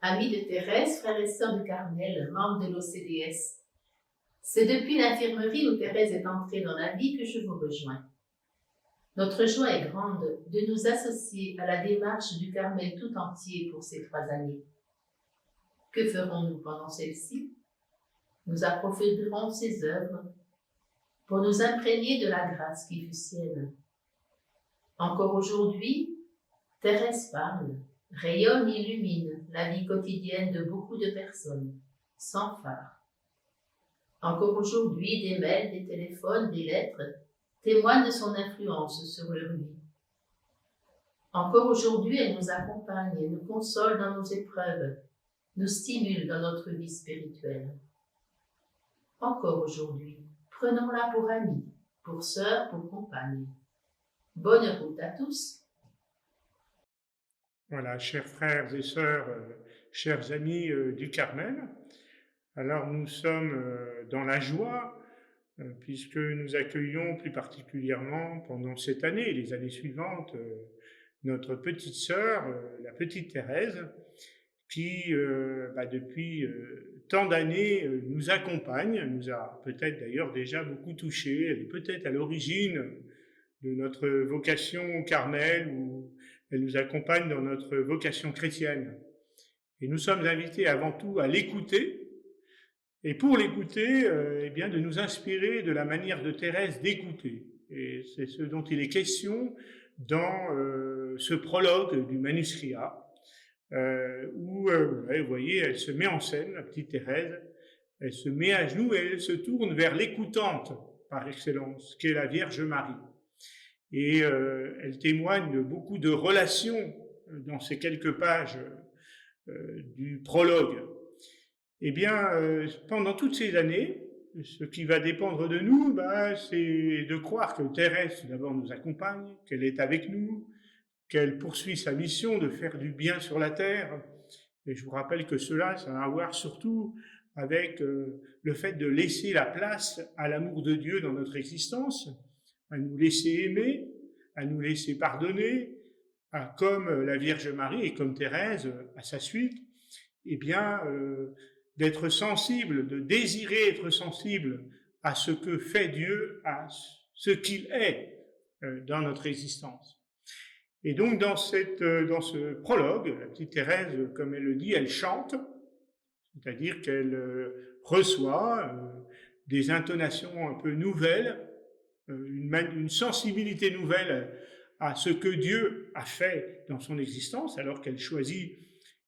Amis de Thérèse, frères et sœurs du Carmel, membres de l'OCDS. C'est depuis l'infirmerie où Thérèse est entrée dans la vie que je vous rejoins. Notre joie est grande de nous associer à la démarche du Carmel tout entier pour ces 3 années. Que ferons-nous pendant celle-ci? Nous approfondirons ses œuvres pour nous imprégner de la grâce qui fut sienne. Encore aujourd'hui, Thérèse parle, rayonne et illumine la vie quotidienne de beaucoup de personnes, sans phare. Encore aujourd'hui, des mails, des téléphones, des lettres témoignent de son influence sur leur vie. Encore aujourd'hui, elle nous accompagne, nous console dans nos épreuves, nous stimule dans notre vie spirituelle. Encore aujourd'hui, prenons-la pour amie, pour sœur, pour compagne. Bonne route à tous. Voilà, chers frères et sœurs, chers amis du Carmel. Alors nous sommes dans la joie puisque nous accueillons plus particulièrement pendant cette année et les années suivantes notre petite sœur, la petite Thérèse, qui depuis tant d'années nous accompagne, nous a peut-être d'ailleurs déjà beaucoup touchés, elle est peut-être à l'origine de notre vocation au Carmel, où elle nous accompagne dans notre vocation chrétienne. Et nous sommes invités avant tout à l'écouter, et pour l'écouter, de nous inspirer de la manière de Thérèse d'écouter. Et c'est ce dont il est question dans ce prologue du manuscrit A, où, vous voyez, elle se met en scène, la petite Thérèse, elle se met à genoux et elle se tourne vers l'écoutante par excellence, qu'est la Vierge Marie. Et elle témoigne de beaucoup de relations dans ces quelques pages du prologue. Eh bien, pendant toutes ces années, ce qui va dépendre de nous, c'est de croire que Thérèse, d'abord, nous accompagne, qu'elle est avec nous, qu'elle poursuit sa mission de faire du bien sur la terre. Et je vous rappelle que cela, ça va avoir surtout avec le fait de laisser la place à l'amour de Dieu dans notre existence, à nous laisser aimer, à nous laisser pardonner, comme la Vierge Marie et comme Thérèse à sa suite, d'être sensible, de désirer être sensible à ce que fait Dieu, à ce qu'il est dans notre existence. Et donc dans ce prologue, la petite Thérèse, comme elle le dit, elle chante, c'est-à-dire qu'elle reçoit des intonations un peu nouvelles, une sensibilité nouvelle à ce que Dieu a fait dans son existence, alors qu'elle choisit,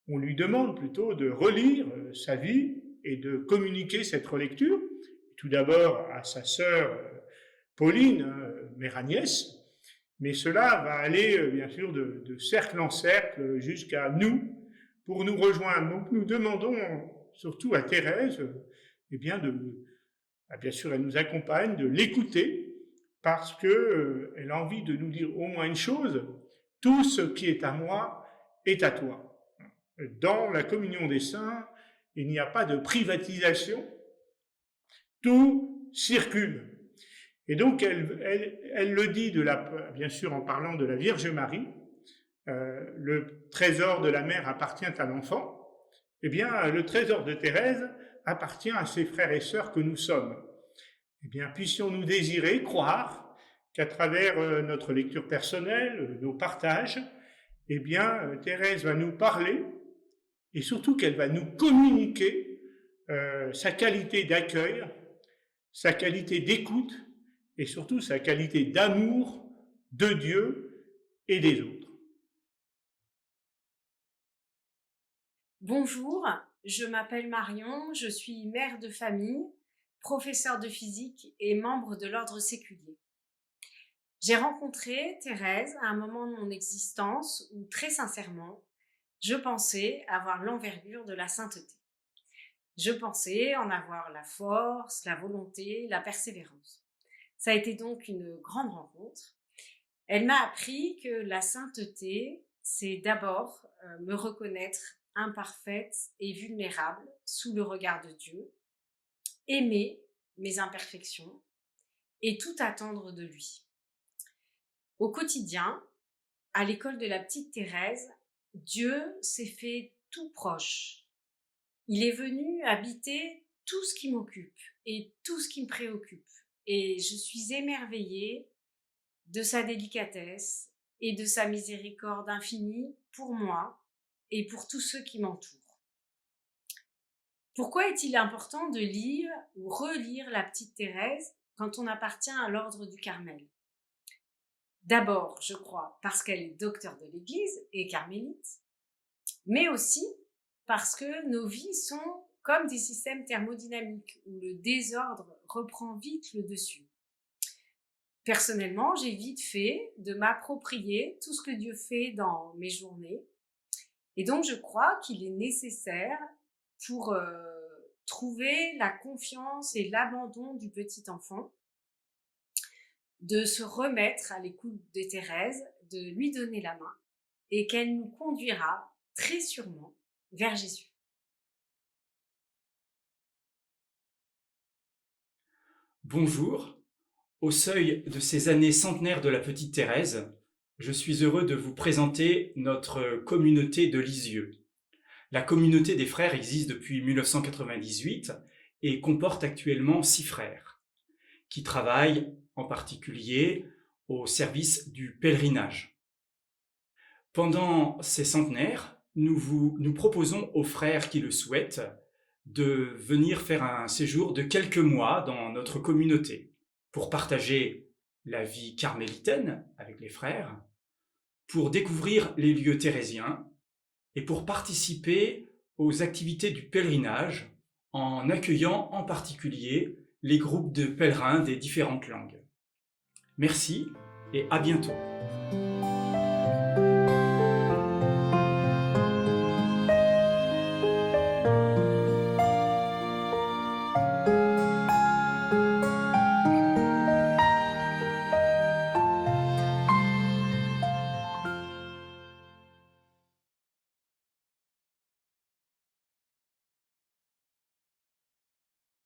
on lui demande plutôt de relire sa vie et de communiquer cette relecture, tout d'abord à sa sœur Pauline, mère Agnès, mais cela va aller bien sûr de cercle en cercle jusqu'à nous, pour nous rejoindre. Donc nous demandons surtout à Thérèse, bien sûr elle nous accompagne, de l'écouter, parce qu'elle a envie de nous dire au moins une chose: tout ce qui est à moi est à toi. Dans la communion des saints, il n'y a pas de privatisation, tout circule. Et donc elle le dit bien sûr en parlant de la Vierge Marie, le trésor de la mère appartient à l'enfant. Eh bien, le trésor de Thérèse appartient à ses frères et sœurs que nous sommes. Eh bien, puissions-nous désirer, croire qu'à travers notre lecture personnelle, nos partages, Thérèse va nous parler et surtout qu'elle va nous communiquer sa qualité d'accueil, sa qualité d'écoute et surtout sa qualité d'amour de Dieu et des autres. Bonjour, je m'appelle Marion, je suis mère de famille, professeure de physique et membre de l'ordre séculier. J'ai rencontré Thérèse à un moment de mon existence où, très sincèrement, je pensais avoir l'envergure de la sainteté. Je pensais en avoir la force, la volonté, la persévérance. Ça a été donc une grande rencontre. Elle m'a appris que la sainteté, c'est d'abord me reconnaître imparfaite et vulnérable sous le regard de Dieu, aimer mes imperfections et tout attendre de lui. Au quotidien, à l'école de la petite Thérèse, Dieu s'est fait tout proche. Il est venu habiter tout ce qui m'occupe et tout ce qui me préoccupe. Et je suis émerveillée de sa délicatesse et de sa miséricorde infinie pour moi et pour tous ceux qui m'entourent. Pourquoi est-il important de lire ou relire la petite Thérèse quand on appartient à l'ordre du Carmel? D'abord, je crois, parce qu'elle est docteur de l'Église et carmélite, mais aussi parce que nos vies sont comme des systèmes thermodynamiques où le désordre reprend vite le dessus. Personnellement, j'ai vite fait de m'approprier tout ce que Dieu fait dans mes journées. Et donc, je crois qu'il est nécessaire pour trouver la confiance et l'abandon du petit enfant, de se remettre à l'écoute de Thérèse, de lui donner la main et qu'elle nous conduira très sûrement vers Jésus. Bonjour, au seuil de ces années centenaires de la petite Thérèse, je suis heureux de vous présenter notre communauté de Lisieux. La communauté des frères existe depuis 1998 et comporte actuellement 6 frères qui travaillent en particulier au service du pèlerinage. Pendant ces centenaires, nous proposons aux frères qui le souhaitent de venir faire un séjour de quelques mois dans notre communauté pour partager la vie carmélitaine avec les frères, pour découvrir les lieux thérésiens et pour participer aux activités du pèlerinage en accueillant en particulier les groupes de pèlerins des différentes langues. Merci et à bientôt.